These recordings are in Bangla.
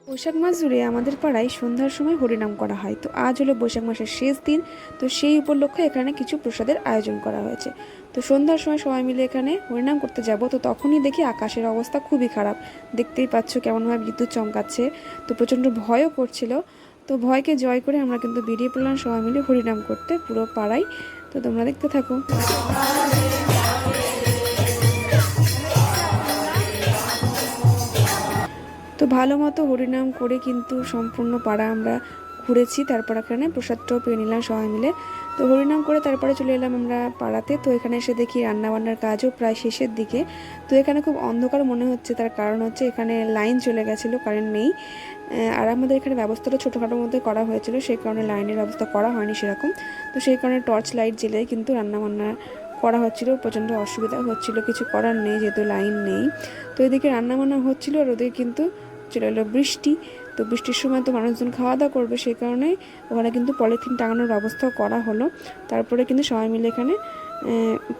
বৈশাখ মাস জুড়ে আমাদের পাড়ায় সন্ধ্যার সময় হরিনাম করা হয়। তো আজ হলো বৈশাখ মাসের শেষ দিন। তো সেই উপলক্ষে এখানে কিছু প্রসাদের আয়োজন করা হয়েছে। তো সন্ধ্যার সময় সবাই মিলে এখানে হরিনাম করতে যাব। তো তখনই দেখি আকাশের অবস্থা খুবই খারাপ। দেখতেই পাচ্ছ কেমনভাবে বিদ্যুৎ চমকাচ্ছে। তো প্রচণ্ড ভয়ও করছিল। তো ভয়কে জয় করে আমরা কিন্তু বেরিয়ে পড়লাম সবাই মিলে হরিনাম করতে পুরো পাড়ায়। তো তোমরা দেখতে থাকো। তো ভালো মতো হরিনাম করে কিন্তু সম্পূর্ণ পাড়া আমরা ঘুরেছি। তারপর এখানে প্রসাদটাও পেয়ে নিলাম সবাই মিলে। তো হরিনাম করে তারপরে চলে এলাম আমরা পাড়াতে। তো এখানে এসে দেখি রান্নাবান্নার কাজও প্রায় শেষের দিকে। তো এখানে খুব অন্ধকার মনে হচ্ছে, তার কারণ হচ্ছে এখানে লাইন চলে গেছিলো, কারেন্ট নেই। আর আমাদের এখানে ব্যবস্থাটা ছোটোখাটোর মধ্যে করা হয়েছিল, সেই কারণে লাইনের ব্যবস্থা করা হয়নি সেরকম। তো সেই কারণে টর্চ লাইট জ্বেলে কিন্তু রান্নাবান্না করা হচ্ছিল। প্রচণ্ড অসুবিধা হচ্ছিল, কিছু করার নেই যেহেতু লাইন নেই। তো এদিকে রান্নাবান্না হচ্ছিল আর ওদিকে কিন্তু চলে এলো বৃষ্টি। তো বৃষ্টির সময় তো মানুষজন খাওয়া দাওয়া করবে, সেই কারণে ওখানে কিন্তু পলিথিন টাঙানোর ব্যবস্থাও করা হলো। তারপরে কিন্তু সবাই মিলে এখানে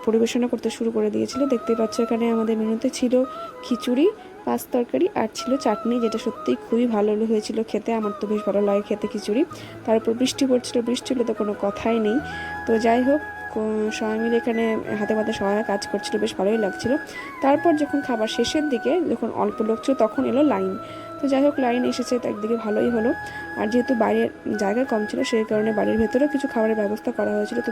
পরিবেশনা করতে শুরু করে দিয়েছিল। দেখতেই পাচ্ছ এখানে আমাদের মেনুতে ছিল খিচুড়ি, পাঁচ তরকারি আর ছিল চাটনি, যেটা সত্যিই খুবই ভালো হয়েছিল খেতে। আমার তো বেশ ভালো লাগে খেতে খিচুড়ি। তারপর বৃষ্টি পড়ছিল, বৃষ্টি হলে তো কোনো কথাই নেই। তো যাই হোক, সবাই মিলে এখানে হাতে পাতে সবাই কাজ করছিল, বেশ ভালোই লাগছিল। তারপর যখন খাবার শেষের দিকে যখন অল্প লোক ছিল তখন এলো লাইন। তো যাই হোক, লাইন এসেছে, তো একদিকে ভালোই হলো। আর যেহেতু বাইরের জায়গা কম ছিল সেই কারণে বাড়ির ভেতরেও কিছু খাবারের ব্যবস্থা করা হয়েছিল। তো